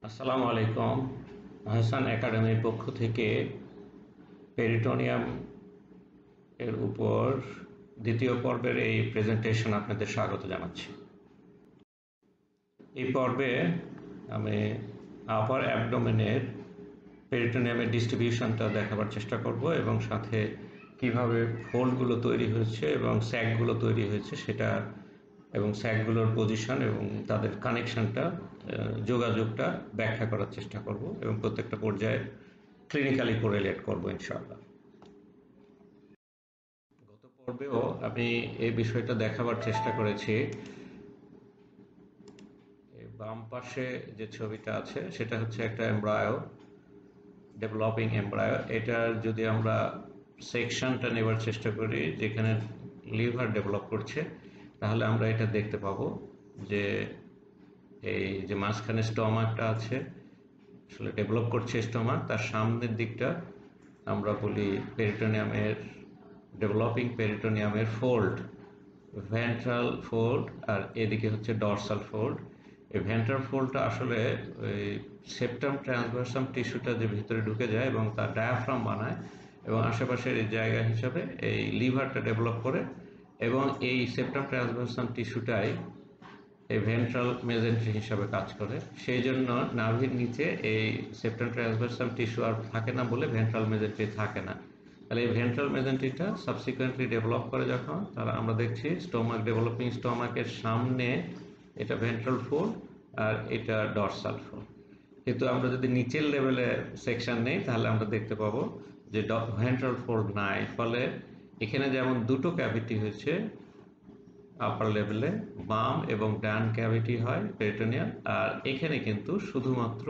আসসালামু আলাইকুম। আহসান একাডেমির পক্ষ থেকে পেরিটোনিয়াম এর উপর দ্বিতীয় পর্বের এই প্রেজেন্টেশন আপনাদের স্বাগত জানাচ্ছি। এই পর্বে আমি আপার অ্যাবডোমেনের পেরিটোনিয়ামের ডিস্ট্রিবিউশনটা দেখাবার চেষ্টা করব এবং সাথে কিভাবে ফোল্ডগুলো তৈরি হয়েছে এবং স্যাকগুলো তৈরি হয়েছে সেটা এবং স্যাকগুলোর পজিশন এবং তাদের কানেকশনটা যোগাযোগটা ব্যাখ্যা করার চেষ্টা করব এবং প্রত্যেকটা পর্যায়ে ক্লিনিক্যালি কোরিলেট করব ইনশাআল্লাহ। গত পর্বেও আমি এই বিষয়টা দেখাবার চেষ্টা করেছি। বাম পাশে যে ছবিটা আছে সেটা হচ্ছে একটা এমব্রায়ো, ডেভেলপিং এমব্রায়ো। এটার যদি আমরা সেকশনটা নেবার চেষ্টা করি যেখানে লিভার ডেভেলপ করছে, তাহলে আমরা এটা দেখতে পাবো যে এই যে মাঝখানে স্টমাকটা আছে, আসলে ডেভেলপ করছে স্টমাক, তার সামনের দিকটা আমরা বলি পেরিটোনিয়ামের ডেভেলপিং পেরিটোনিয়ামের ফোল্ড, ভেন্ট্রাল ফোল্ড, আর এদিকে হচ্ছে ডরসাল ফোল্ড। এই ভেন্ট্রাল ফোল্ডটা আসলে ওই সেপ্টাম ট্রান্সভার্সাম টিস্যুটা যে ভিতরে ঢুকে যায় এবং তার ডায়াফ্রাম বানায় এবং আশেপাশের এই জায়গা হিসাবে এই লিভারটা ডেভেলপ করে এবং এই সেপ্টাম ট্রান্সভার্সাম টিস্যুটাই এই ভেন্ট্রাল মেজেন্ট্রি হিসাবে কাজ করে। সেই জন্য নাভির নিচে এই সেপ্টাম ট্রান্সভার্সাম টিস্যু আর থাকে না বলে ভেন্ট্রাল মেজেন্ট্রি থাকে না। তাহলে এই ভেন্ট্রাল মেজেন্ট্রিটা সাবসিকুয়েন্টলি ডেভেলপ করে যখন, তাহলে আমরা দেখছি স্টোমাক ডেভেলপিং স্টোমাকের সামনে এটা ভেন্ট্রাল ফোল্ড আর এটা ডরসাল ফোল্ড। কিন্তু আমরা যদি নিচের লেভেলে সেকশন নেই তাহলে আমরা দেখতে পাবো যে ভেন্ট্রাল ফোল্ড নাই। ফলে এখানে যেমন দুটো ক্যাভিটি হয়েছে আপার লেভেলে, বাম এবং ডান ক্যাভিটি হয় পেরিটোনিয়াল, আর এখানে কিন্তু শুধুমাত্র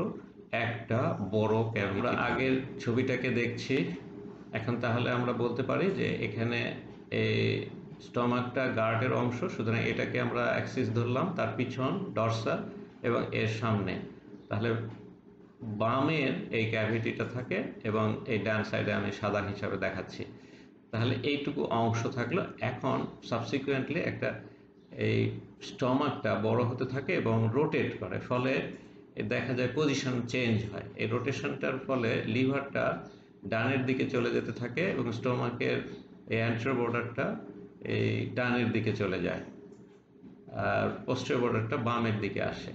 একটা বড় ক্যাভিটি। আমরা আগের ছবিটাকে দেখছি এখন, তাহলে আমরা বলতে পারি যে এখানে এই স্টমাকটা গার্ডের অংশ, সুতরাং এটাকে আমরা অ্যাক্সিস ধরলাম, তার পিছন ডরসাল এবং এর সামনে, তাহলে বামের এই ক্যাভিটিটা থাকে এবং এই ডান সাইডে আমি সাদা হিসাবে দেখাচ্ছি। তাহলে এইটুকু অংশ থাকলো। এখন সাবসিকুয়েন্টলি একটা এই স্টমাকটা বড় হতে থাকে এবং রোটেট করে, ফলে দেখা যায় পজিশন চেঞ্জ হয়। এই রোটেশনটার ফলে লিভারটা ডানের দিকে চলে যেতে থাকে এবং স্টোমাকের এই অ্যান্টেরিয়র বর্ডারটা এই ডানের দিকে চলে যায় আর পোস্টেরিয়র বর্ডারটা বামের দিকে আসে।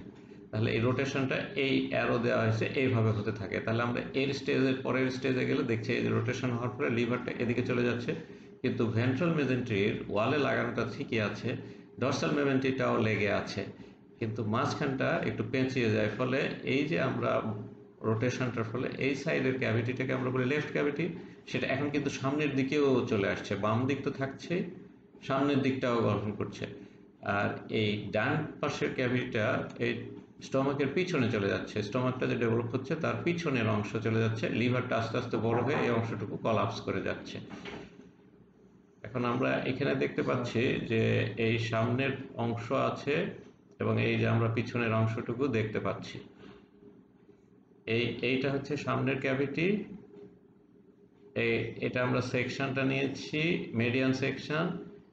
তাহলে এই রোটেশনটা এই অ্যারো দেওয়া হয়েছে এইভাবে হতে থাকে। তাহলে আমরা এর স্টেজের পরের স্টেজে গেলে দেখছি এই রোটেশন হওয়ার পরে লিভারটা এদিকে চলে যাচ্ছে, কিন্তু ভেন্ট্রাল মেজেন্ট্রির ওয়ালে লাগানোটা ঠিকই আছে, ডরসাল মেজেন্ট্রিটাও লেগে আছে, কিন্তু মাঝখানটা একটু পেঁচিয়ে যায়। ফলে এই যে আমরা রোটেশনটার ফলে এই সাইডের ক্যাভিটিটাকে আমরা বলি লেফট ক্যাভিটি, সেটা এখন কিন্তু সামনের দিকেও চলে আসছে, বাম দিক তো থাকছে, সামনের দিকটাও গঠন করছে। আর এই ডান পাশের ক্যাভিটিটা এই স্টমাকের পিছনে চলে যাচ্ছে, স্টমাকটা যে ডেভেলপ হচ্ছে তার পিছনের অংশ চলে যাচ্ছে, লিভারটা আস্তে আস্তে বড় হয়ে এই অংশটুকু কলাপস করে যাচ্ছে। এখন আমরা এখানে দেখতে পাচ্ছি যে এই সামনের অংশ আছে এবং এই যে আমরা পিছনের অংশটুকু দেখতে পাচ্ছি। এইটা হচ্ছে সামনের ক্যাভিটি। এটা আমরা সেকশনটা নিয়েছি মেডিয়ান সেকশন,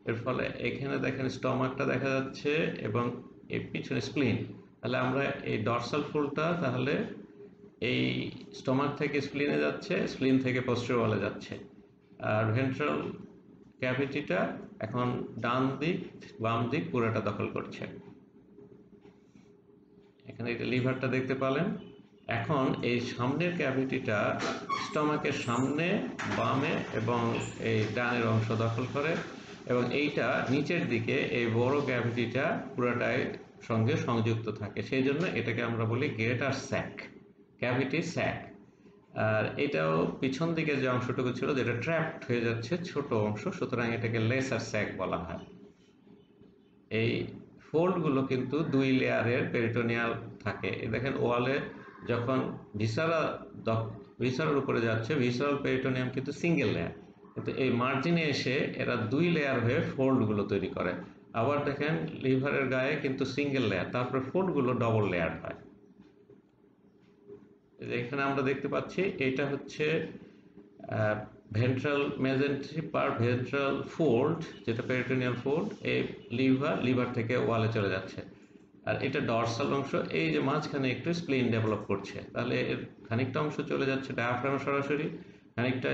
এর ফলে এখানে দেখেন স্টমাকটা দেখা যাচ্ছে এবং এর পিছনে স্প্লিন। তাহলে আমরা এই ডরসাল ফোল্ডটা তাহলে এই স্টমাক থেকে স্প্লিনে যাচ্ছে, স্প্লিন থেকে পোস্টেরিয়র ওয়ালে যাচ্ছে, আর ভেন্ট্রাল ক্যাভিটিটা এখন ডান দিক বাম দিক পুরোটা দখল করছে। এখানে এটা লিভারটা দেখতে পেলেন। এখন এই সামনের ক্যাভিটিটা স্টমাকের সামনে বামে এবং এই ডানের অংশ দখল করে এবং এইটা নিচের দিকে এই বড় ক্যাভিটিটা পুরোটাই সঙ্গে সংযুক্ত থাকে, সেই জন্য এটাকে আমরা বলি গ্রেটার স্যাক, ক্যাভিটি স্যাক। আর এটাও পিছন দিকে যে অংশটুকু ছিল যেটা ট্র্যাপড হয়ে যাচ্ছে ছোট অংশ, সুতরাং এটাকে লেসার স্যাক বলা হয়। এই ফোল্ডগুলো কিন্তু দুই লেয়ারের পেরিটোনিয়াল থাকে। দেখেন ওয়ালে যখন ভিসারার উপরে যাচ্ছে, ভিসারাল পেরিটোনিয়াম কিন্তু সিঙ্গেল লেয়ার, কিন্তু এই মার্জিনে এসে এরা দুই লেয়ার হয়ে ফোল্ডগুলো তৈরি করে। আবার দেখেন লিভারের গায়ে কিন্তু সিঙ্গেল লেয়ার, তারপরে ফোল্ডগুলো ডবল লেয়ার হয়। এখানে আমরা দেখতে পাচ্ছি এটা হচ্ছে ভেন্ট্রাল মেজেন্ট্রি পার ভেন্ট্রাল ফোল্ড, যেটা পেরিটোনিয়াল ফোল্ড, এই লিভার থেকে ওয়ালে চলে যাচ্ছে। আর এটা ডরসাল অংশ, এই যে মাঝখানে একটু স্প্লিন ডেভেলপ করছে, তাহলে এর খানিকটা অংশ চলে যাচ্ছে ডায়াফ্রামে সরাসরি, খানিকটা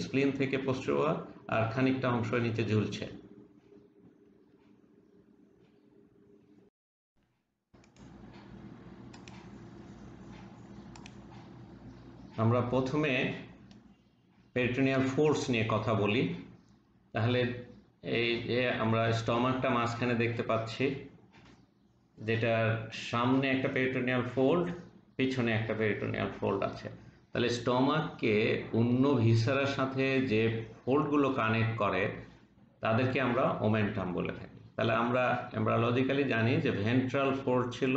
স্প্লিন থেকে পোস্টেরিয়র, আর খানিকটা অংশ নিচে ঝুলছে। আমরা প্রথমে পেরিটোনিয়াল ফোর্স নিয়ে কথা বলি। তাহলে এই যে আমরা স্টমাকটা মাঝখানে দেখতে পাচ্ছি, যেটার সামনে একটা পেরিটোনিয়াল ফোল্ড, পিছনে একটা পেরিটোনিয়াল ফোল্ড আছে। তাহলে স্টমাককে অন্য ভিসারার সাথে যে ফোল্ডগুলো কানেক্ট করে তাদেরকে আমরা ওমেন্টাম বলে থাকি। তাহলে আমরা এমব্রায়োলজিক্যালি জানি যে ভেন্ট্রাল ফোল্ড ছিল,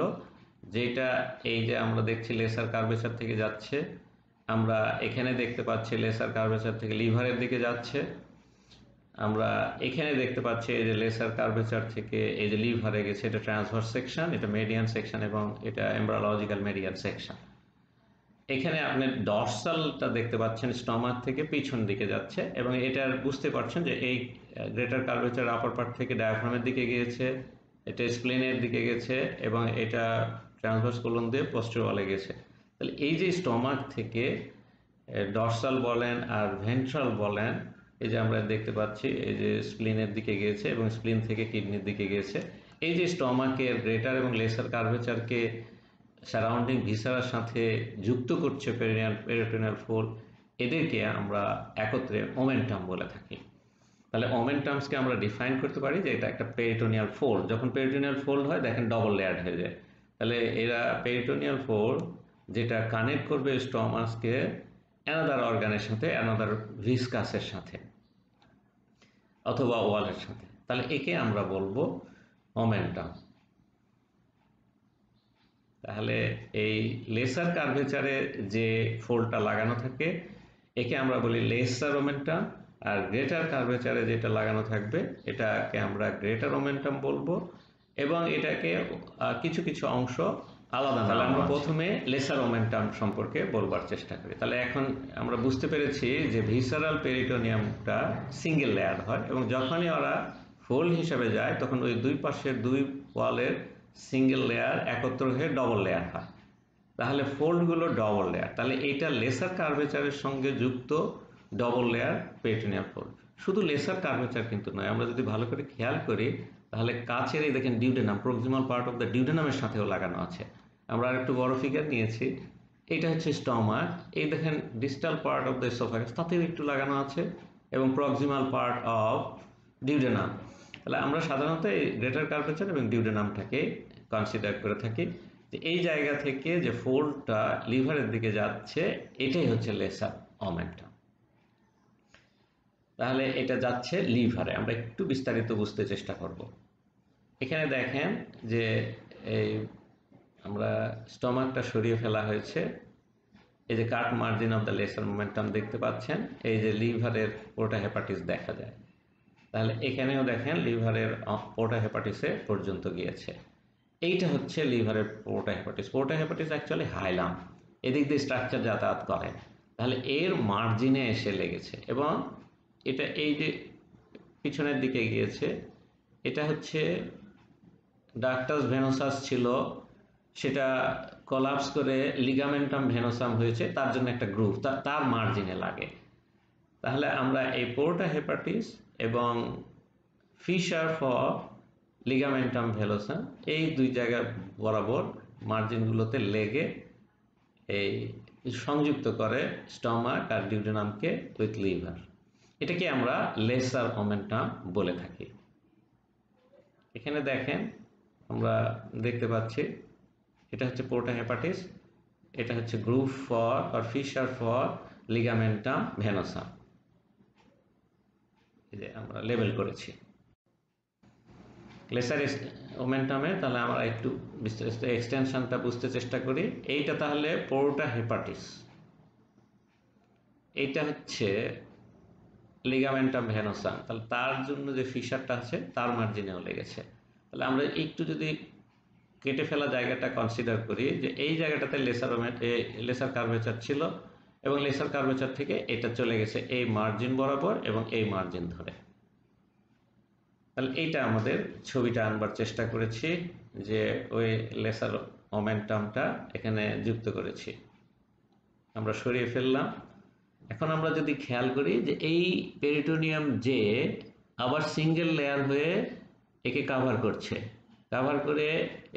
যেটা এই যে আমরা দেখছি লেসার কার্ভেচার থেকে যাচ্ছে, আমরা এখানে দেখতে পাচ্ছি লেসার কার্ভেচার থেকে লিভারের দিকে যাচ্ছে, আমরা এখানে দেখতে পাচ্ছি এই যে লেসার কার্ভেচার থেকে এই যে লিভারে গেছে, এটা ট্রান্সভার্স সেকশন, এটা মেডিয়ান সেকশন, এবং এটা এমব্রায়োলজিক্যাল মেডিয়ান সেকশন। এখানে আপনি ডরসালটা দেখতে পাচ্ছেন স্টমাক থেকে পিছন দিকে যাচ্ছে, এবং এটার বুঝতে পারছেন যে এই গ্রেটার কার্ভেচার আপার পার্ট থেকে ডায়াফ্রামের দিকে গিয়েছে, এটা স্প্লেনের দিকে গেছে, এবং এটা ট্রান্সভার্স কোলন দিয়ে পোস্টেরিয়রে গেছে। তাহলে এই যে স্টমাক থেকে ডরসাল বলেন আর ভেন্ট্রাল বলেন, এই যে আমরা দেখতে পাচ্ছি এই যে স্প্লিনের দিকে গিয়েছে এবং স্প্লিন থেকে কিডনির দিকে গিয়েছে, এই যে স্টমাকের গ্রেটার এবং লেসার কার্ভেচারকে সারাউন্ডিং ভিসারার সাথে যুক্ত করছে পেরিটোনিয়াল ফোল্ড, এদেরকে আমরা একত্রে ওমেন্টাম বলে থাকি। তাহলে ওমেন্টামসকে আমরা ডিফাইন করতে পারি যে এটা একটা পেরিটোনিয়াল ফোল্ড। যখন পেরিটোনিয়াল ফোল্ড হয় দেখেন ডবল লেয়ার হয়ে যায়। তাহলে এরা পেরিটোনিয়াল ফোল্ড যেটা কানেক্ট করবে স্টমাসকে অ্যানাদার অর্গানের সাথে, অ্যানাদার ভিসকাসের সাথে অথবা ওয়ালের সাথে, তাহলে একে আমরা বলবো ওমেন্টাম। তাহলে এই লেসার কার্ভেচারে যে ফোল্ডটা লাগানো থাকে একে আমরা বলি লেসার ওমেন্টাম, আর গ্রেটার কার্ভেচারে যেটা লাগানো থাকবে এটাকে আমরা গ্রেটার ওমেন্টাম বলবো, এবং এটাকে কিছু কিছু অংশ আলাদা। তাহলে আমরা প্রথমে লেসার ওমেন্টাম সম্পর্কে বলবার চেষ্টা করি। তাহলে এখন আমরা বুঝতে পেরেছি যে ভিসারাল পেরিটোনিয়ামটা সিঙ্গেল লেয়ার হয়, এবং যখনই ওরা ফোল্ড হিসাবে যায় তখন ওই দুই পাশের দুই ওয়ালের সিঙ্গেল লেয়ার একত্র হয়ে ডবল লেয়ার হয়। তাহলে ফোল্ডগুলো ডবল লেয়ার, তাহলে এইটা লেসার কার্ভেচারের সঙ্গে যুক্ত ডবল লেয়ার পেরিটোনিয়াল ফোল্ড। শুধু লেসার কার্ভেচার কিন্তু নয়, আমরা যদি ভালো করে খেয়াল করি তাহলে কাছের এই দেখেন duodenum, proximal part of the ডিউডেনামের সাথেও লাগানো আছে। আমরা আর একটু বড় ফিগার নিয়েছি, এইটা হচ্ছে স্টমাক, এই দেখেন ডিস্টাল পার্ট অফ দ্য এসোফাগাস, তাতেও একটু লাগানো আছে, এবং প্রক্সিমাল পার্ট অফ ডিউডেনাম। তাহলে আমরা সাধারণত এই গ্রেটার কার্ভেচার এবং ডিউডেনামটাকে কনসিডার করে থাকি যে এই জায়গা থেকে যে ফোল্ডটা লিভারের দিকে যাচ্ছে এটাই হচ্ছে লেসার ওমেন্টাম। তাহলে এটা যাচ্ছে লিভারে, আমরা একটু বিস্তারিত বুঝতে চেষ্টা করব। এখানে দেখেন যে এই আমরা স্টমাকটা সরিয়ে ফেলা হয়েছে, এই যে cut margin of the lesser omentum দেখতে পাচ্ছেন, এই যে লিভারের পোর্টা হেপাটিস দেখা যায়। তাহলে এখানেও দেখেন লিভারের পোর্টা হেপাটিসে পর্যন্ত গিয়েছে। এইটা হচ্ছে লিভারের পোর্টা হেপাটিস। পোর্টা হেপাটিস অ্যাকচুয়ালি হাইলাম, এদিক দিয়ে স্ট্রাকচার যাতায়াত করে, তাহলে এর মার্জিনে এসে লেগেছে, এবং এটা এই যে পিছনের দিকে গিয়েছে, এটা হচ্ছে ডাক্টাস ভেনোসাস ছিল, সেটা কোলাপস করে লিগামেন্টাম ভেনোসাম হয়েছে, তার জন্য একটা গ্রুভ তার মার্জিনে লাগে। তাহলে আমরা এই পোর্টা হেপাটিস এবং ফিশার ফর লিগামেন্টাম ভেলোসাম এই দুই জায়গা বরাবর মার্জিনগুলোতে লেগে এই সংযুক্ত করে স্টমাক আর ডিউডেনামকে উইথ লিভার। এটাকে আমরা লেসার ওমেন্টাম বলে থাকি। এখানে দেখেন আমরা দেখতে পাচ্ছি এটা হচ্ছে পোর্টা হেপাটিস, এটা হচ্ছে গ্রুভ ফর আর ফিশার ফর লিগামেন্টাম ভেনোসাম, এই যে আমরা লেবেল করেছি লেসার ওমেন্টামে। তাহলে আমরা একটু বিস্তারিত এক্সটেনশনটা বুঝতে চেষ্টা করি। এইটা তাহলে পোর্টা হেপাটিস, এইটা হচ্ছে লিগামেন্টাম ভেনোসাম, তাহলে তার জন্য যে ফিশারটা আছে তার মার্জিনেও লেগেছে। তাহলে আমরা একটু যদি কেটে ফেলা জায়গাটা কনসিডার করি যে এই জায়গাটাতে লেসার কার্ভেচার ছিল, এবং লেসার কার্ভেচার থেকে এটা চলে গেছে এই মার্জিন বরাবর এবং এই মার্জিন ধরে। তাহলে এইটা আমাদের ছবিটা আনবার চেষ্টা করেছি যে ওই লেসার মোমেন্টামটা এখানে যুক্ত করেছি, আমরা সরিয়ে ফেললাম। এখন আমরা যদি খেয়াল করি যে এই পেরিটোনিয়াম যে আবার সিঙ্গেল লেয়ার হয়ে একে কাভার করছে, কাভার করে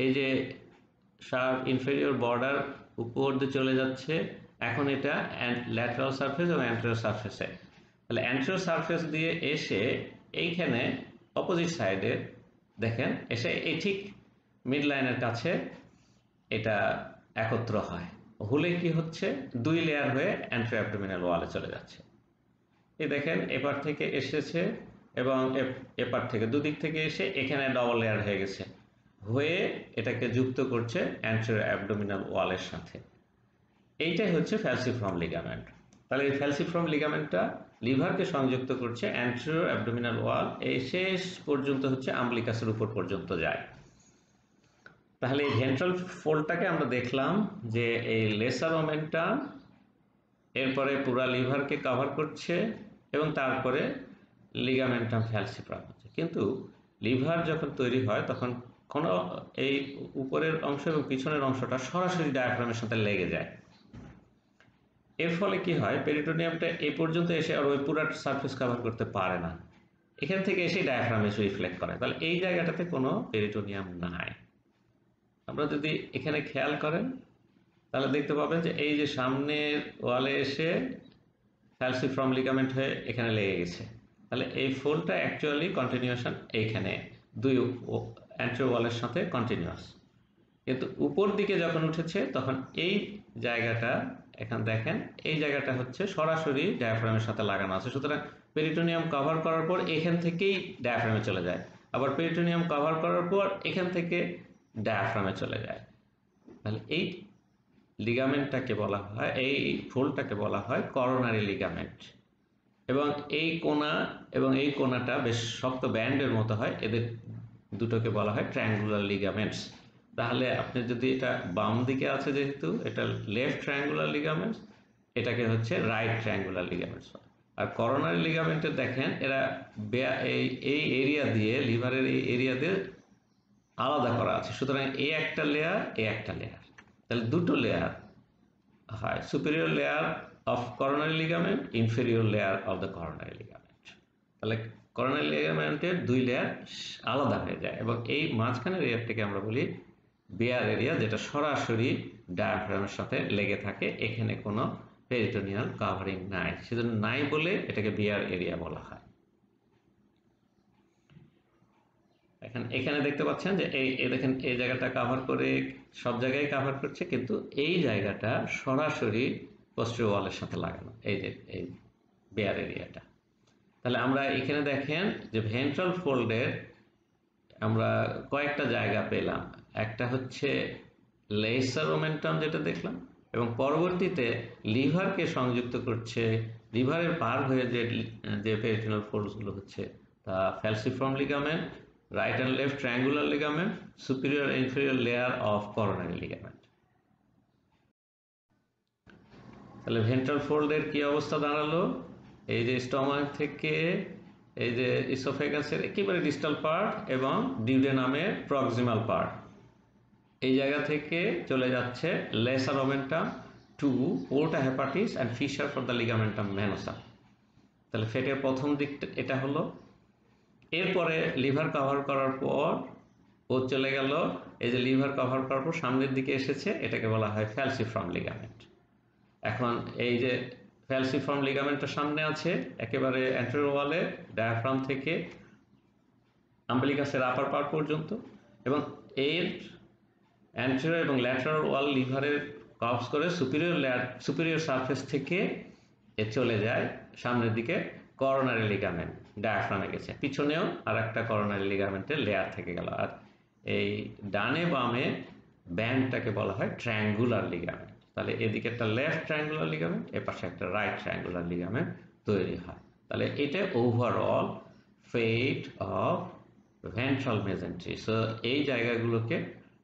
এই যে শার্প ইনফেরিয়র বর্ডার উপর দিয়ে চলে যাচ্ছে। এখন এটা ল্যাটারাল সারফেস এবং অ্যান্টেরিয়র সারফেসে, তাহলে অ্যান্টেরিয়র সারফেস দিয়ে এসে এইখানে অপোজিট সাইডে দেখেন এসে এই ঠিক মিড লাইনের কাছে এটা একত্র হয়, হলে কি হচ্ছে দুই লেয়ার হয়ে অ্যান্টেরিয়র অ্যাবডোমিনাল ওয়ালে চলে যাচ্ছে। এই দেখেন এপার থেকে এসেছে এবং এপার থেকে দুদিক থেকে এসে এখানে ডবল লেয়ার হয়ে গেছে, হয়ে এটাকে যুক্ত করছে অ্যান্টেরিয়র অ্যাবডোমিনাল ওয়ালের সাথে। এইটাই হচ্ছে ফ্যালসিফর্ম লিগামেন্ট। তাহলে এই ফ্যালসিফর্ম লিগামেন্টটা লিভারকে সংযুক্ত করছে অ্যান্টেরিয়র অ্যাবডোমিনাল ওয়াল, এই শেষ পর্যন্ত হচ্ছে আম্বলিকাসের উপর পর্যন্ত যায়। তাহলে এই ভেন্ট্রাল ফোল্ডটাকে আমরা দেখলাম যে এই লেসার মোমেন্টাম এরপরে পুরা লিভারকে কভার করছে এবং তারপরে লিগামেন্টাম ফ্যালসিফর্ম হচ্ছে। কিন্তু লিভার যখন তৈরি হয় তখন কোনো এই উপরের অংশ এবং পিছনের অংশটা সরাসরি ডায়াফ্রামের সাথে লেগে যায়। এর ফলে কি হয়, পেরিটোনিয়ামটা এই পর্যন্ত এসে আর ওই পুরো সারফেস কভার করতে পারে না, এখান থেকে এসে ডায়াফ্রামে এসে রিফ্লেক্ট করে। তাহলে এই জায়গাটাতে কোনো পেরিটোনিয়াম নাই। আমরা যদি এখানে খেয়াল করেন তাহলে দেখতে পাবেন যে এই যে সামনের ওয়ালে এসে ফ্যালসিফর্ম লিগামেন্ট হয়ে এখানে লেগে গেছে। তাহলে এই ফোল্ডটা অ্যাকচুয়ালি কন্টিনিউশন এইখানে দুই অ্যান্টেরিয়র ওয়ালের সাথে কন্টিনিউয়াস, কিন্তু উপর দিকে যখন উঠেছে তখন এই জায়গাটা এখন দেখেন এই জায়গাটা হচ্ছে সরাসরি ডায়াফ্রামের সাথে লাগানো আছে। সুতরাং পেরিটোনিয়াম কভার করার পর এখান থেকেই ডায়াফ্রামে চলে যায়, আবার পেরিটোনিয়াম কভার করার পর এখান থেকে ডায়াফ্রামে চলে যায়। তাহলে এই লিগামেন্টটাকে বলা হয়, এই ফোল্ডটাকে বলা হয় করোনারি লিগামেন্ট। এবং এই কোনা এবং এই কোনাটা বেশ শক্ত ব্যান্ডের মতো হয়, এদের দুটোকে বলা হয় ট্রায়াঙ্গুলার লিগামেন্টস। তাহলে আপনি যদি এটা বাম দিকে আছে যেহেতু এটা লেফট ট্রায়াঙ্গুলার লিগামেন্টস, এটাকে হচ্ছে রাইট ট্রায়াঙ্গুলার লিগামেন্টস। আর করোনারি লিগামেন্টে দেখেন এরা এই এরিয়া দিয়ে লিভারের এই এরিয়া দিয়ে আলাদা করা আছে, সুতরাং এই একটা লেয়ার এই একটা লেয়ার, তাহলে দুটো লেয়ার হয়, superior layer of coronary ligament, inferior layer of the coronary ligament. তাহলে করোনারি লিগামেন্টের দুই লেয়ার আলাদা হয়ে যায় এবং এই মাঝখানের এরিয়াটাকে আমরা বলি বেয়ার এরিয়া, যেটা সরাসরি ডায়াফ্রামের সাথে লেগে থাকে, এখানে কোনো পেরিটোনিয়াল কাভারিং নাই, সেজন্য নাই বলে এটাকে বেয়ার এরিয়া বলা হয়। এখন এখানে দেখতে পাচ্ছেন যে এই দেখেন এই জায়গাটা কাভার করে সব জায়গায় কাভার করছে, কিন্তু এই জায়গাটা সরাসরি পোস্টেরিয়র ওয়ালের সাথে লাগানো, এই যে এই বেয়ার এরিয়াটা। তাহলে আমরা এখানে দেখেন যে ভেন্ট্রাল ফোল্ডের আমরা কয়েকটা জায়গা পেলাম, একটা হচ্ছে লেসার মোমেন্টাম যেটা দেখলাম, এবং পরবর্তীতে লিভারকে সংযুক্ত করছে, লিভারের পার হয়ে যে পেরিটোনিয়াল ফোল্ডসগুলো হচ্ছে তা falciform ligament, right and left triangular ligament, superior inferior layer of coronary ligament. তাহলে ভেন্ট্রাল ফোল্ডের কি অবস্থা দাঁড়ালো, এই যে স্টমাক থেকে এই যে ইসোফেগাসের একেবারে ডিস্টাল পার্ট এবং ডিউডেনামের প্রক্সিমাল পার্ট, এই জায়গা থেকে চলে যাচ্ছে lesser omentum to porta hepatis and fissure for the ligamentum venosum. তাহলে ফেটের প্রথম দিকটা এটা হলো। এরপরে লিভার কভার করার পর ও চলে গেল, এই যে লিভার কভার করার পর সামনের দিকে এসেছে, এটাকে বলা হয় ফ্যালসিফর্ম লিগামেন্ট। এখন এই যে ফ্যালসিফর্ম লিগামেন্টটা সামনে আছে একেবারে অ্যান্টেরিয়র ওয়ালে ডায়াফ্রাম থেকে আম্বিলিকাসের আপার পার্ট পর্যন্ত, এবং এর অ্যান্টেরিয়র এবং ল্যাটারাল ওয়াল লিভারের ক্রস করে সুপিরিয়র সারফেস থেকে এ চলে যায় সামনের দিকে করোনারি লিগামেন্ট, ডায়াফ্রামে গেছে, পিছনেও আর একটা করোনারি লিগামেন্টের লেয়ার থেকে গেল। আর এই ডানে বামে ব্যান্ডটাকে বলা হয় ট্রায়াঙ্গুলার লিগামেন্ট। তাহলে এদিকে একটা লেফট ট্রায়াঙ্গুলার লিগামেন্ট, এর পাশে একটা রাইট ট্রায়াঙ্গুলার লিগামেন্ট তৈরি হয়। তাহলে এটা overall fate of ventral mesentery. So এই জায়গাগুলোকে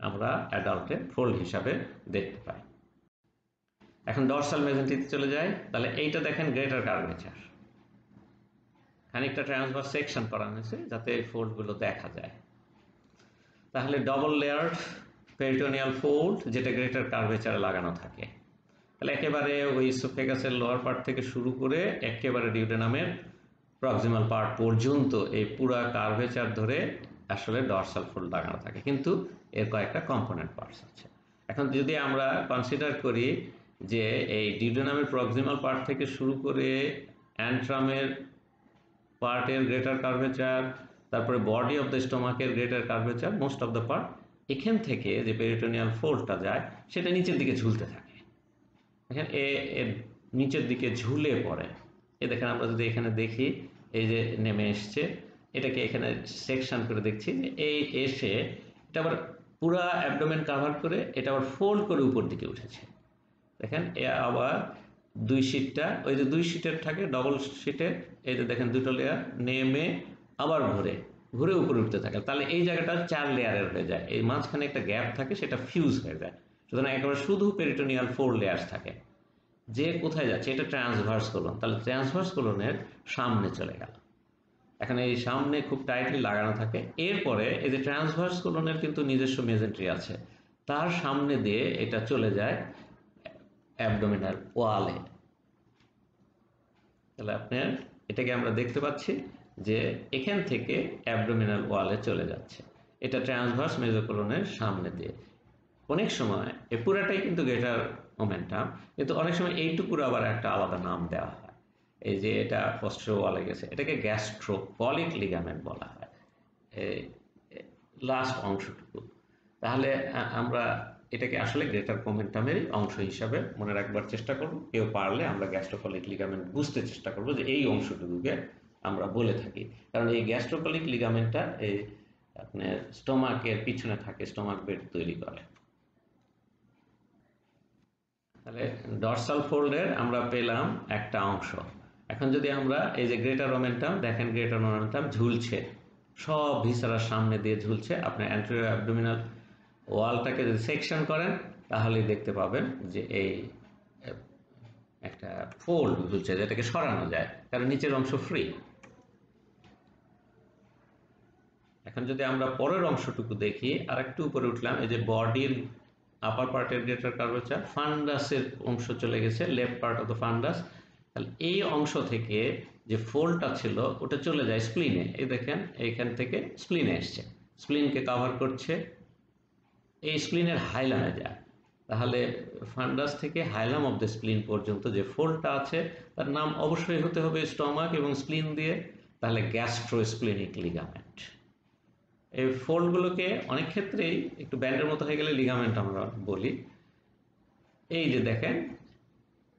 আমরা অ্যাডাল্টে ফোল্ড হিসাবে দেখতে পাই। এখন ডরসাল মেজেন্ট্রিতে চলে যায়। তাহলে এইটা দেখেন গ্রেটার কার্ভেচার, খানিকটা ট্রান্সভার্স সেকশন করা হয়েছে যাতে এই ফোল্ডগুলো দেখা যায়। তাহলে ডবল লেয়ার পেরিটোনিয়াল ফোল্ড যেটা গ্রেটার কার্ভেচারে লাগানো থাকে। তাহলে একেবারে ওই ইসোফেগাসের লোয়ার পার্ট থেকে শুরু করে একেবারে ডিউডেনামের প্রক্সিমাল পার্ট পর্যন্ত এই পুরা কার্ভেচার ধরে আসলে ডরসাল ফোল্ড লাগানো থাকে, কিন্তু এর কয়েকটা কম্পোনেন্ট পার্টস আছে। এখন যদি আমরা কনসিডার করি যে এই ডিউডেনামের প্রক্সিমাল পার্ট থেকে শুরু করে অ্যান্ট্রামের পার্টের গ্রেটার কার্ভেচার, তারপরে বডি অফ দ্য স্টোমাকের greater curvature, most of the part, এখান থেকে যে পেরিটোনিয়াল ফোল্ডটা যায় সেটা নিচের দিকে ঝুলতে থাকে। দেখেন এর নিচের দিকে ঝুলে পড়ে। দেখেন আমরা যদি এখানে দেখি এই যে নেমে এসছে, এটাকে এখানে সেকশন করে দেখছি যে এই এসে এটা আবার পুরা অ্যাবডোমেন কাভার করে এটা আবার ফোল্ড করে উপর দিকে উঠেছে। দেখেন এ আবার দুই শীটটা, ওই যে দুই শীটের থাকে ডবল শীটের, এই যে দেখেন দুটো লেয়ার নেমে আবার ঘুরে ঘুরে উপরে উঠতে থাকে। তাহলে এই জায়গাটা 4 লেয়ারের হয়ে যায়, এই মাঝখানে একটা গ্যাপ থাকে সেটা ফিউজ হয়ে যায়। সুতরাং একেবারে শুধু পেরিটোনিয়াল 4 লেয়ার্স থাকে। যে কোথায় যাচ্ছে এটা ট্রান্সভার্স কোলন, তাহলে ট্রান্সভার্স কোলনের সামনে চলে গেল। এখন এই সামনে খুব টাইটলি লাগানো থাকে। এরপরে এই যে ট্রান্সভার্স কোলনের কিন্তু নিজস্ব মেজেন্ট্রি আছে, তার সামনে দিয়ে এটা চলে যায় অ্যাবডোমিনাল ওয়ালে। তাহলে আপনার এটাকে আমরা দেখতে পাচ্ছি যে এখান থেকে অ্যাবডোমিনাল ওয়ালে চলে যাচ্ছে, এটা ট্রান্সভার্স মেজোকোলনের সামনে দিয়ে। অনেক সময় এই পুরাটাই কিন্তু গ্রেটার মোমেন্টাম, কিন্তু অনেক সময় এইটুকুর আবার একটা আলাদা নাম দেওয়া হয়। এই যে এটা পস্টেরিয়র ওয়ালে গেছে, এটাকে গ্যাস্ট্রোকলিক লিগামেন্ট বলা হয়, এই লাস্ট অংশটুকু। তাহলে আমরা এটাকে আসলে গ্রেটার মোমেন্টামের অংশ হিসাবে মনে রাখবার চেষ্টা করব। কেউ পারলে আমরা গ্যাস্ট্রোকলিক লিগামেন্ট বুঝতে চেষ্টা করব যে এই অংশটুকুকে আমরা বলে থাকি, কারণ এই গ্যাস্ট্রোকলিক লিগামেন্টটা এই আপনার স্টোমাকের পিছনে থাকে, স্টোমাক বেড তৈরি করে। তাহলে ডরসাল ফোল্ডের আমরা পেলাম একটা অংশ। এখন যদি আমরা এই যে গ্রেটার মোমেন্টাম দেখেন, গ্রেটার মোমেন্টাম ঝুলছে, সব ভিসারার সামনে দিয়ে ঝুলছে। আপনি অ্যান্টেরিয়র অ্যাবডোমিনাল ওয়ালটাকে যদি সেকশন করেন তাহলেই দেখতে পাবেন যে এই একটা ফোল্ড ঝুলছে, যেটাকে সরানো যায় কারণ নিচের অংশ ফ্রি। এখন যদি আমরা পরের অংশটুকু দেখি, আর একটু উপরে উঠলাম, এই যে বডির আপার পার্টের গ্রেটার কার্ভেচার, ফান্ডাসের অংশ চলে গেছে, লেফট পার্ট অফ দ্য ফান্ডাস। তাহলে এই অংশ থেকে যে ফোল্ডটা ছিল ওটা চলে যায় স্প্লিনে। এই দেখেন এইখান থেকে স্প্লিনে এসছে, স্প্লিনকে কভার করছে, এই স্প্লিনের হাইলামে যায়। তাহলে ফান্ডাস থেকে হাইলাম অফ দ্য স্প্লিন পর্যন্ত যে ফোল্ডটা আছে তার নাম অবশ্যই হতে হবে স্টমাক এবং স্প্লিন দিয়ে, তাহলে গ্যাস্ট্রোস্প্লিনিক লিগামেন্ট। এই ফোল্ডগুলোকে অনেক ক্ষেত্রেই একটু ব্যান্ডের মতো হয়ে গেলে লিগামেন্ট আমরা বলি। এই যে দেখেন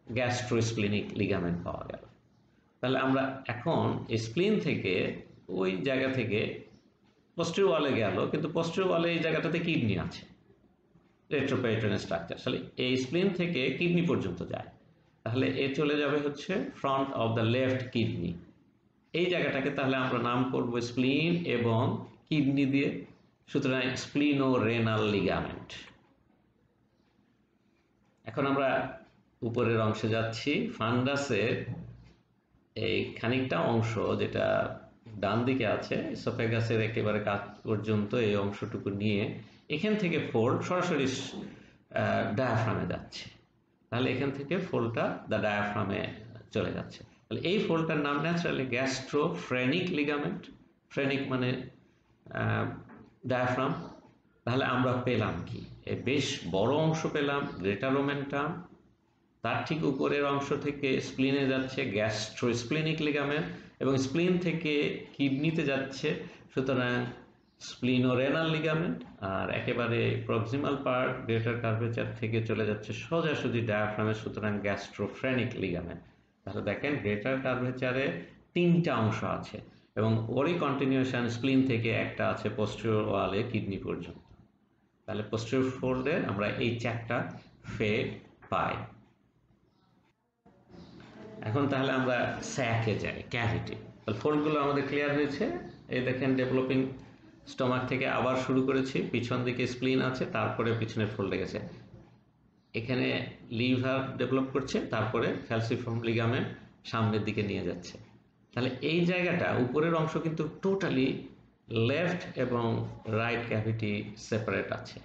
গ্যাস্ট্রোস্প্লিনিক লিগামেন্ট পাওয়া গেল। তাহলে আমরা এখন স্প্লিন থেকে ওই জায়গা থেকে পোস্টেরিয়র ওয়ালে গেল, কিন্তু পোস্টেরিয়র ওয়ালে এই জায়গাটাতে কিডনি আছে, রেট্রোপেরিটোনিয়াল স্ট্রাকচার। তাহলে এই স্প্লিন থেকে কিডনি পর্যন্ত যায়, তাহলে এ চলে যাবে হচ্ছে front of the left kidney. এই জায়গাটাকে তাহলে আমরা নাম করব স্প্লিন এবং কিডনি দিয়ে, সুতরাং স্প্লিনোরেনাল লিগামেন্ট। এখন আমরা উপরের অংশে যাচ্ছি। ফান্ডাসের এই খানিকটা অংশ যেটা ডান দিকে আছে, ইসোফেগাসের একেবারে কাছ পর্যন্ত এই অংশটুকু নিয়ে এখান থেকে ফোল্ড সরাসরি ডায়াফ্রামে যাচ্ছে। তাহলে এখান থেকে ফোল্ডটা দ্য ডায়াফ্রামে চলে যাচ্ছে। তাহলে এই ফোল্ডটার নাম ন্যাচারালি গ্যাস্ট্রোফ্রেনিক লিগামেন্ট। ফ্রেনিক মানে ডায়াফ্রাম। তাহলে আমরা পেলাম কি, বেশ বড় অংশ পেলাম গ্রেটার মোমেন্টাম, তার ঠিক উপরের অংশ থেকে স্প্লিনে যাচ্ছে গ্যাস্ট্রোস্প্লিনিক লিগামেন্ট, এবং স্প্লিন থেকে কিডনিতে যাচ্ছে, সুতরাং স্প্লিনোরেনাল লিগামেন্ট। আর একেবারে প্রক্সিমাল পার্ট গ্রেটার কার্ভেচার থেকে চলে যাচ্ছে সোজাসুজি ডায়াফ্রামে, সুতরাং গ্যাস্ট্রোফ্রেনিক লিগামেন্ট। তাহলে দেখেন গ্রেটার কার্ভেচারে 3টা অংশ আছে এবং ওরই কন্টিনিউশন স্প্লিন থেকে একটা আছে পোস্টেরিয়র ওয়ালে কিডনি পর্যন্ত। তাহলে পোস্টেরিয়র ফোল্ডে আমরা এই 4টা ফেড পাই। এখন তাহলে আমরা স্যাকে যাই, ক্যাভিটি। তাহলে ফোল্ডগুলো আমাদের ক্লিয়ার হয়েছে। এই দেখেন ডেভেলপিং স্টমাক থেকে আবার শুরু করেছি, পিছন দিকে স্প্লিন আছে, তারপরে পিছনের ফোল্ডে গেছে, এখানে লিভার ডেভেলপ করছে, তারপরে ফ্যালসিফর্ম লিগামেন্ট সামনের দিকে নিয়ে যাচ্ছে। তাহলে এই জায়গাটা উপরের অংশ কিন্তু টোটালি লেফট এবং রাইট ক্যাভিটি সেপারেট আছে।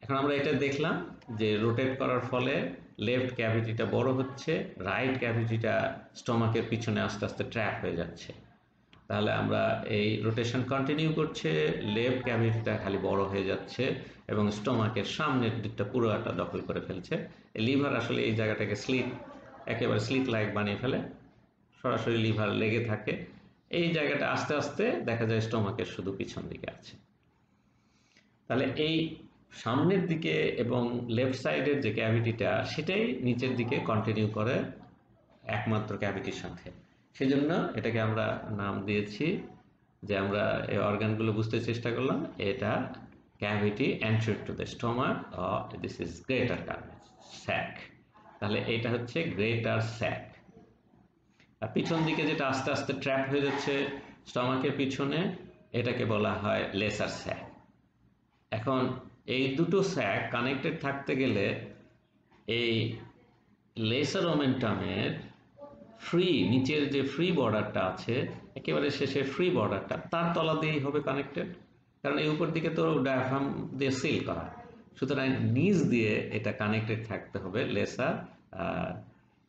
এখন আমরা এটা দেখলাম যে রোটেট করার ফলে লেফট ক্যাভিটিটা বড় হচ্ছে, রাইট ক্যাভিটিটা স্টমাকের পিছনে আস্তে আস্তে ট্র্যাপ হয়ে যাচ্ছে। তাহলে আমরা এই রোটেশন কন্টিনিউ করছে, লেফট ক্যাভিটিটা খালি বড় হয়ে যাচ্ছে এবং স্টমাকের সামনের দিকটা পুরোটা দখল করে ফেলছে। লিভার আসলে এই জায়গাটাকে একেবারে স্লিট লাইক বানিয়ে ফেলে, সরাসরি লিভার লেগে থাকে। এই জায়গাটা আস্তে আস্তে দেখা যায় স্টমাকের শুধু পিছন দিকে আছে। তাহলে এই সামনের দিকে এবং লেফট সাইডের যে ক্যাভিটিটা সেটাই নিচের দিকে কন্টিনিউ করে একমাত্র ক্যাভিটির সাথে। সেজন্য এটাকে আমরা নাম দিয়েছি, যে আমরা এই অর্গানগুলো বুঝতে চেষ্টা করলাম, এটা cavity anterior to the stomach, this is greater sac। তাহলে এটা হচ্ছে গ্রেটার স্যাক। আর পিছন দিকে যেটা আস্তে আস্তে ট্র্যাপ হয়ে যাচ্ছে স্টমাকের পিছনে, এটাকে বলা হয় লেসার স্যাক। এখন এই দুটো স্যাক কানেক্টেড থাকতে গেলে এই লেসার ওমেন্টামের নিচের যে ফ্রি বর্ডারটা আছে, একেবারে শেষে ফ্রি বর্ডারটা তার তলা দিয়েই হবে কানেক্টেড, কারণ এই উপর দিকে তো ডায়াফ্রাম দিয়ে সিল করা। সুতরাং নিচ দিয়ে এটা কানেক্টেড থাকতে হবে লেসার আর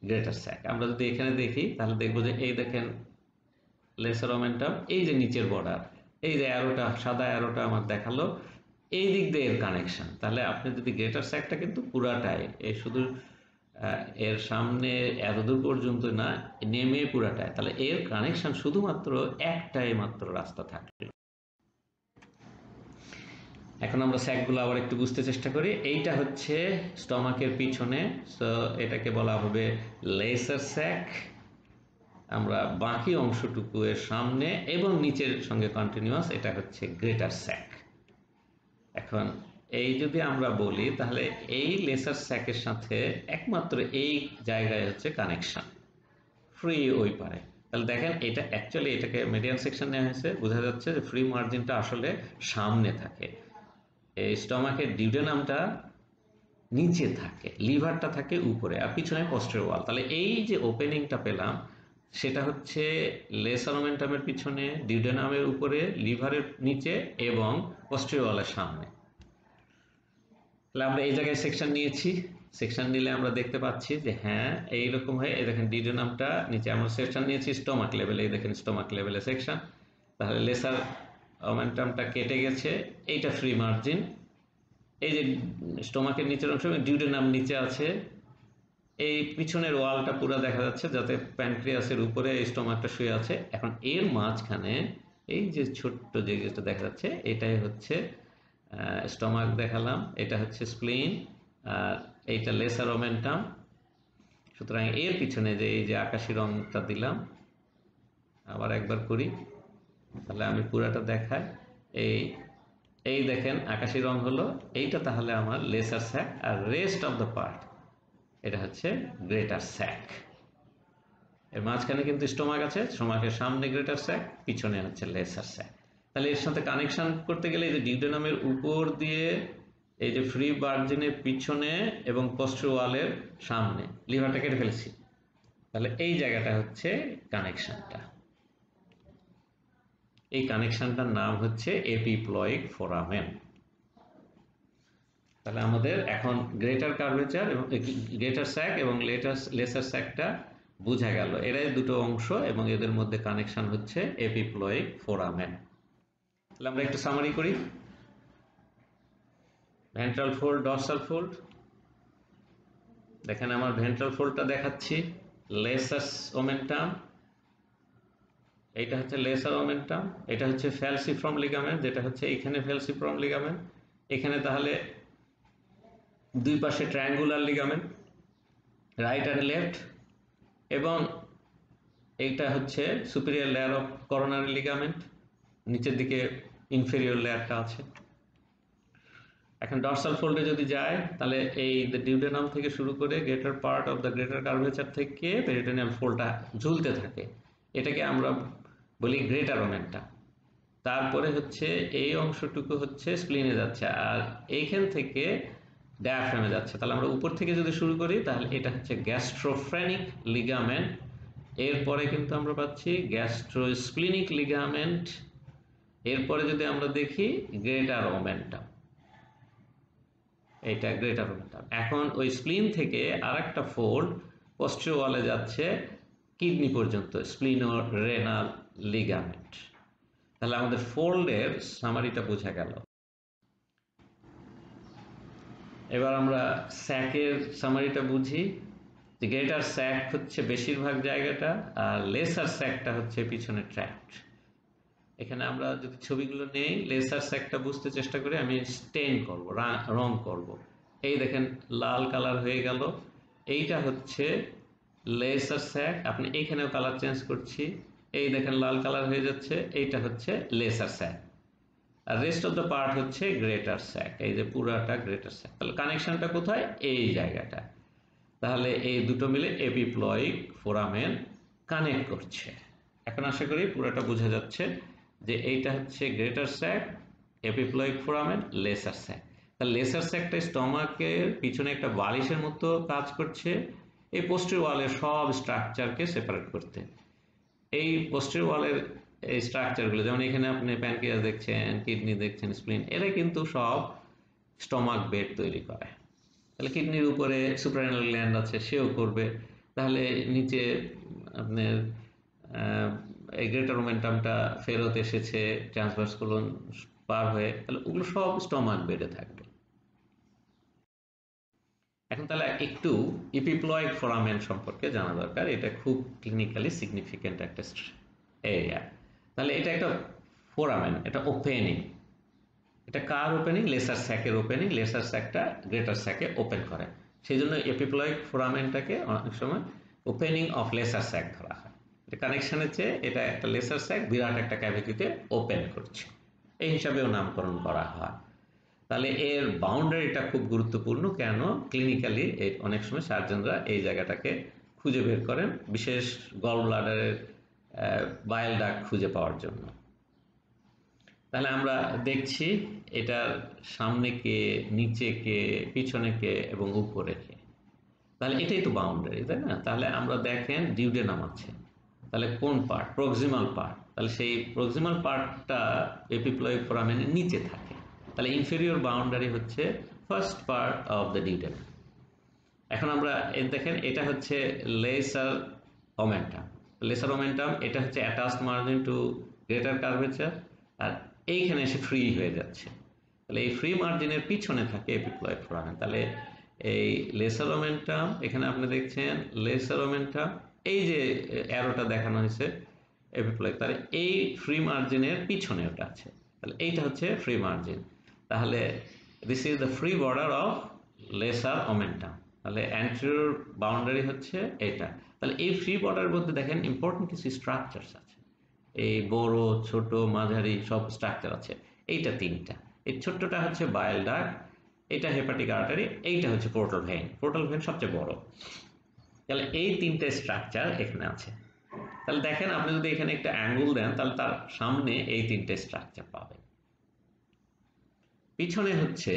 গ্রেটার স্যাক। আমরা যদি এখানে দেখি তাহলে দেখবো যে এই দেখেন লেসার ওমেন্টাম, এই যে নিচের বর্ডার, এই যে অ্যারোটা, সাদা অ্যারোটা আমার দেখালো, এই দিক দিয়ে এর কানেকশন। তাহলে আপনি যদি গ্রেটার স্যাকটা কিন্তু পুরাটাই এই শুধু এর সামনে এতদূর পর্যন্ত না, নেমে পুরাটায়, তাহলে এর কানেকশন শুধুমাত্র একটাই মাত্র রাস্তা থাকবে। এখন আমরা স্যাকগুলো আবার একটু বুঝতে চেষ্টা করি। এইটা হচ্ছে স্টমাকের পিছনে, সো এটাকে বলা হবে লেসার স্যাক। আমরা বাকি অংশটুকু এর সামনে এবং নিচের সঙ্গে কন্টিনিউয়াস, এটা হচ্ছে গ্রেটার স্যাক। এখন এই যদি আমরা বলি তাহলে এই লেসার স্যাকের সাথে একমাত্র এই জায়গায় হচ্ছে কানেকশন, ফ্রি ওই পারে। তাহলে দেখেন এটা অ্যাকচুয়ালি এটাকে মিডিয়ান সেকশন নেওয়া হয়েছে, বোঝা যাচ্ছে যে ফ্রি মার্জিনটা আসলে সামনে থাকে, এই স্টমাকের ডিউডেনামটা নিচে থাকে, লিভারটা থাকে উপরে, আর পিছনে পোস্টেরিয়র ওয়াল। তাহলে এই যে ওপেনিংটা পেলাম সেটা হচ্ছে লেসার ওমেন্টামের পিছনে, ডিউডেনামের উপরে, লিভারের নিচে এবং পোস্টেরিয়র ওয়ালের সামনে। তাহলে আমরা এই জায়গায় সেকশন নিয়েছি, সেকশন নিলে আমরা দেখতে পাচ্ছি যে হ্যাঁ এইরকম হয়ে, এই দেখেন ডিউডেনামটা নিচে, আমরা সেকশন নিয়েছি স্টমাক লেভেলে, এই দেখেন স্টমাক লেভেলে সেকশন। তাহলে লেসার ওমেন্টামটা কেটে গেছে, এইটা ফ্রি মার্জিন, এই যে স্টমাকের নিচের অংশ ডিউডেনাম নিচে আছে, এই পিছনের ওয়ালটা পুরো দেখা যাচ্ছে যাতে প্যানক্রিয়াসের উপরে এই স্টমাকটা শুয়ে আছে। এখন এর মাঝখানে এই যে ছোট্ট জায়গাটা দেখা যাচ্ছে, এটাই হচ্ছে স্টমাক দেখালাম, এটা হচ্ছে স্প্লিন, আর এইটা লেসার ওমেন্টাম। সুতরাং এর পিছনে যে এই যে আকাশি রংটা দিলাম, আবার একবার করি তাহলে আমি পুরাটা দেখাই। এই দেখেন আকাশি রং হলো, এইটা তাহলে আমার লেসার স্যাক, আর রেস্ট অফ দ্য পার্ট এটা হচ্ছে গ্রেটার স্যাক। এর মাঝখানে কিন্তু স্টমাক আছে, স্টমাকের সামনে গ্রেটার স্যাক, পিছনে হচ্ছে লেসার স্যাক। তাহলে এর সাথে কানেকশন করতে গেলে এই যে ডিউডেনামের উপর দিয়ে, এই যে ফ্রি মার্জিনের পিছনে এবং পোস্টেরিয়র ওয়ালের সামনে লিভারটা কেটে ফেলেছি, তাহলে এই জায়গাটা হচ্ছে কানেকশনটা। এই কানেকশনটার নাম হচ্ছে এপিপ্লয়িক ফোরামেন। তাহলে আমাদের এখন গ্রেটার কার্ভেচার এবং গ্রেটার স্যাক এবং লেসার স্যাকটা বোঝা গেল, এরাই দুটো অংশ এবং এদের মধ্যে কানেকশন হচ্ছে এপিপ্লয়িক ফোরামেন। তাহলে আমরা একটু সামারি করি। ভেন্ট্রাল ফোল্ড, ডর্সাল ফোল্ড, দেখেন আমার ভেন্ট্রাল ফোল্ডটা দেখাচ্ছি, লেসার ওমেন্টাম, এইটা হচ্ছে লেসার ওমেন্টাম, এটা হচ্ছে ফ্যালসিফর্ম লিগামেন্ট, যেটা হচ্ছে এখানে ফ্যালসিফর্ম লিগামেন্ট, এখানে তাহলে দুই পাশে ট্রায়াঙ্গুলার লিগামেন্ট, রাইট আর লেফট, এবং এইটা হচ্ছে superior layer of coronary ligament, নিচের দিকে ইনফেরিয়র লেয়ারটা আছে। এখন ডর্সাল ফোল্ডে যদি যায় তাহলে এই ডিউডেনাম থেকে শুরু করে greater part of the greater curvature থেকে পেরিটোনিয়াল ফোল্ডটা ঝুলতে থাকে, এটাকে আমরা বলি গ্রেটার ওমেন্টাম। তারপরে হচ্ছে এই অংশটুকু হচ্ছে স্প্লিনে যাচ্ছে, আর এইখান থেকে ডায়াফ্রামে যাচ্ছে। তাহলে আমরা উপর থেকে যদি শুরু করি তাহলে এটা হচ্ছে গ্যাস্ট্রোফ্রেনিক লিগামেন্ট, এরপরে কিন্তু আমরা পাচ্ছি গ্যাস্ট্রোস্প্লিনিক লিগামেন্ট, এরপরে যদি আমরা দেখি গ্রেটার ওমেন্টাম, এটা গ্রেটার ওমেন্টাম। এখন ওই স্প্লিন থেকে আরেকটা ফোল্ড পোস্টেরিয়র ওয়ালে যাচ্ছে কিডনি পর্যন্ত, স্প্লিনো রেনাল লিগামেন্ট। তাহলে আমাদের ফোল্ডের সামারিটা বোঝা গেল। এবার আমরা স্যাকের সামারিটা বুঝি। যে গ্রেটার স্যাক হচ্ছে বেশিরভাগ জায়গাটা, আর লেসার স্যাকটা হচ্ছে পিছনের ট্র্যাক্ট। এখানে আমরা যদি ছবিগুলো নেই, লেসার স্যাকটা বুঝতে চেষ্টা করি, আমি স্টেন করব, রং করব। এই দেখেন লাল কালার হয়ে গেল, এইটা হচ্ছে লেসার স্যাক। আপনি এইখানেও কালার চেঞ্জ করছি, এই দেখেন লাল কালার হয়ে যাচ্ছে, এইটা হচ্ছে লেসার স্যাক। আর রেস্ট অফ দ্য পার্ট হচ্ছে গ্রেটার স্যাক। এই যে পুরাটা গ্রেটার স্যাক। তাহলে কানেকশনটা কোথায়? এই জায়গাটা। তাহলে এই দুটো মিলে এপিপ্লয়িক ফোরামেন কানেক্ট করছে। এখন আশা করি পুরোটা বোঝা যাচ্ছে যে এইটা হচ্ছে greater sac, epiploic foramen, lesser sac. তাহলে লেসার স্যাকটা স্টমাকের পিছনে একটা বালিশের মতো কাজ করছে এই পোস্টেরিয়র ওয়ালের সব স্ট্রাকচারকে সেপারেট করতে। এই পোস্টেরিয়র ওয়ালের এই স্ট্রাকচারগুলো, যেমন এখানে আপনি প্যানক্রিয়াস দেখছেন, কিডনি দেখছেন, স্প্লিন, এরা কিন্তু সব স্টমাক বেড তৈরি করে। তাহলে কিডনির উপরে সুপ্রারেনাল গ্ল্যান্ড আছে, সেও করবে। তাহলে নিচে আপনার এই গ্রেটার ওমেন্টামটা ফেরত এসেছে ট্রান্সভার্স কোলন পার হয়ে, তাহলে ওগুলো সব স্টমাক বেডে থাকবে। এখন তাহলে একটু ইপিপ্লয়েড ফোরামেন সম্পর্কে জানা দরকার। এটা খুব ক্লিনিক্যালি সিগনিফিক্যান্ট একটা এরিয়া। তাহলে এটা একটা ফোরামেন, এটা ওপেনিং। এটা কার ওপেনিং? লেসার স্যাকের ওপেনিং। লেসার স্যাকটা গ্রেটার স্যাকে ওপেন করে, সেই জন্য এপিপ্লয়েড ফোরামেনটাকে অনেক সময় ওপেনিং অফ লেসার স্যাক ধরা হয়। এটা কানেকশনের চেয়ে এটা একটা লেসার স্যাক বিরাট একটা ক্যাভিটিতে ওপেন করছে, এই হিসাবেও নামকরণ করা হয়। তাহলে এর বাউন্ডারিটা খুব গুরুত্বপূর্ণ। কেন? ক্লিনিক্যালি অনেক সময় সার্জনরা এই জায়গাটাকে খুঁজে বের করেন, বিশেষ গল ব্লাডারের বাইল ডাক্ট খুঁজে পাওয়ার জন্য। তাহলে আমরা দেখছি এটার সামনে কে, নিচে কে, পিছনে কে এবং উপরে কে। তাহলে এটাই তো বাউন্ডারি, তাই না? তাহলে আমরা দেখেন ডিউডেনাম আছে, তাহলে কোন পার্ট? Proximal part. তাহলে সেই প্রক্সিমাল পার্টটা এপিপ্লয়েড ফোরামেনের নিচে থাকে। তাহলে ইনফেরিয়র বাউন্ডারি হচ্ছে first part of the duodenum. এখন আমরা দেখেন এটা হচ্ছে লেসার ওমেন্টাম। লেসার ওমেন্টাম এটা হচ্ছে attached margin to greater curvature, আর এইখানে এসে ফ্রি হয়ে যাচ্ছে। তাহলে এই ফ্রি মার্জিনের পিছনে থাকে এপিপ্লয়েড ফোরামেন। তাহলে এই লেসার ওমেন্টাম, এখানে আপনি দেখছেন লেসার ওমেন্টাম, এই যে অ্যারোটা দেখানো হয়েছে এপিপ্লয়েড, তাহলে এই ফ্রি মার্জিনের পিছনে ওটা আছে। তাহলে এইটা হচ্ছে ফ্রি মার্জিন। তাহলে this is the free border of lesser omentum. তাহলে অ্যান্টেরিয়র বাউন্ডারি হচ্ছে এটা। তাহলে এই ফ্রি বর্ডারের মধ্যে দেখেন ইম্পর্টেন্ট কিছু স্ট্রাকচারস আছে, এই বড়, ছোট, মাঝারি সব স্ট্রাকচার আছে। এইটা তিনটা। এই ছোট্টটা হচ্ছে বাইল ডাক্ট, এটা হেপাটিক আর্টারি, এইটা হচ্ছে পোর্টাল ভেইন। পোর্টাল ভেইন সবচেয়ে বড়। তাহলে এই তিনটে স্ট্রাকচার এখানে আছে। তাহলে দেখেন আপনি যদি এখানে একটা অ্যাঙ্গেল দেন, তাহলে তার সামনে এই তিনটে স্ট্রাকচার পাবেন। পিছনে হচ্ছে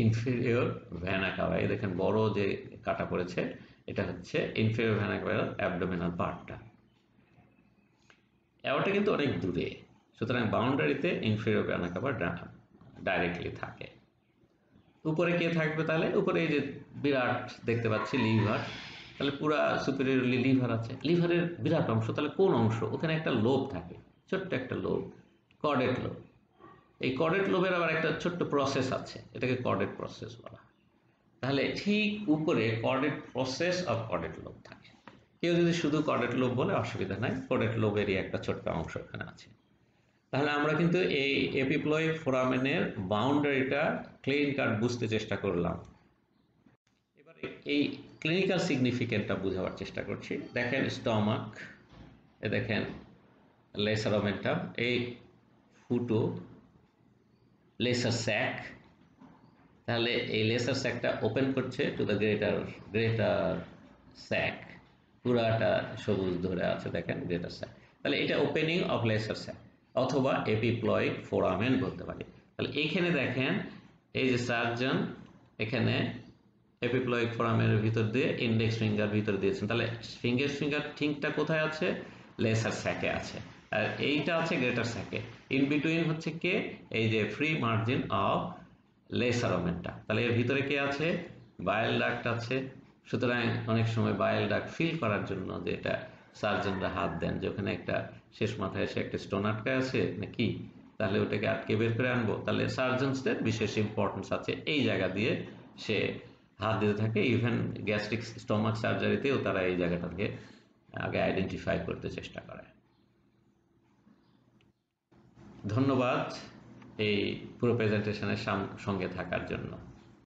ইনফেরিয়র ভেনা কাভা। এই দেখেন বড় যে কাটা পড়েছে, এটা হচ্ছে ইনফেরিয়র ভেনা কাভার অ্যাবডোমিনাল পার্টটা। অ্যাওয়াটা কিন্তু অনেক দূরে, সুতরাং বাউন্ডারিতে ইনফেরিয়র ভেনা কাভা ডাইরেক্টলি থাকে। উপরে কে থাকবে? তাহলে উপরে এই যে বিরাট দেখতে পাচ্ছি লিভার, তাহলে পুরা সুপিরিয়রলি লিভার আছে। লিভারের বিরাট অংশ, তাহলে কোন অংশ? ওখানে একটা লোব থাকে, ছোট্ট একটা লোব, কর্ডেট লোব। এই কর্ডেট লোবের আবার একটা ছোট্ট প্রসেস আছে, এটাকে কর্ডেট প্রসেস বলা হয়। তাহলে ঠিক উপরে chordate process of chordate lobe থাকে। কেউ যদি শুধু কর্ডেট লোব বলে অসুবিধা নাই, কর্ডেট লোবেরই একটা ছোট্ট অংশ এখানে আছে। তাহলে আমরা কিন্তু এই এপিপ্লয়েড ফোরামেনের বাউন্ডারিটা ক্লিন কাট বুঝতে চেষ্টা করলাম। এবারে এই ক্লিনিক্যাল সিগনিফিকেন্টটা বোঝাবার চেষ্টা করছি। দেখেন স্টমাক, এ দেখেন লেসার ওমেন্টাম, এই ফুটো লেসার স্যাক। তাহলে এই লেসার স্যাকটা ওপেন করছে টু দ্য গ্রেটার স্যাক। পুরাটা সবুজ ধরে আছে, দেখেন গ্রেটার স্যাক। তাহলে এটা ওপেনিং অফ লেসার স্যাক অথবা এপিপ্লয়েড ফোরামেন বলতে পারি। তাহলে এইখানে দেখেন এই যে সার্জন এখানে এপিপ্লয়েড ফোরামেনের ভিতর দিয়ে ইন্ডেক্স ফিঙ্গার ভিতর দিয়েছেন। তাহলে ফিঙ্গার টিংটা কোথায় আছে? লেসার স্যাকে আছে। আর এইটা আছে গ্রেটার স্যাকে। ইন বিটুইন হচ্ছে কে, এই যে ফ্রি মার্জিন অফ লেসার ওমেন্টা। তাহলে এর ভিতরে কে আছে, বায়েল ডাক্ট আছে। সুতরাং অনেক সময় বায়েল ডাক্ট ফিল করার জন্য যে এটা সার্জনরা হাত দেন যে ওখানে একটা শেষ মাথায় এসে একটা স্টোন আটকে আছে নাকি, তাহলে ওটাকে আটকে বের করে আনবো। তাহলে সার্জনসদের বিশেষ ইম্পর্টেন্স আছে এই জায়গা দিয়ে সে হাত দিতে থাকে। ইভেন গ্যাস্ট্রিক স্টমাক সার্জারিতেও তারা এই জায়গাটাকে আগে আইডেন্টিফাই করতে চেষ্টা করে। ধন্যবাদ এই পুরো প্রেজেন্টেশনের সঙ্গে থাকার জন্য।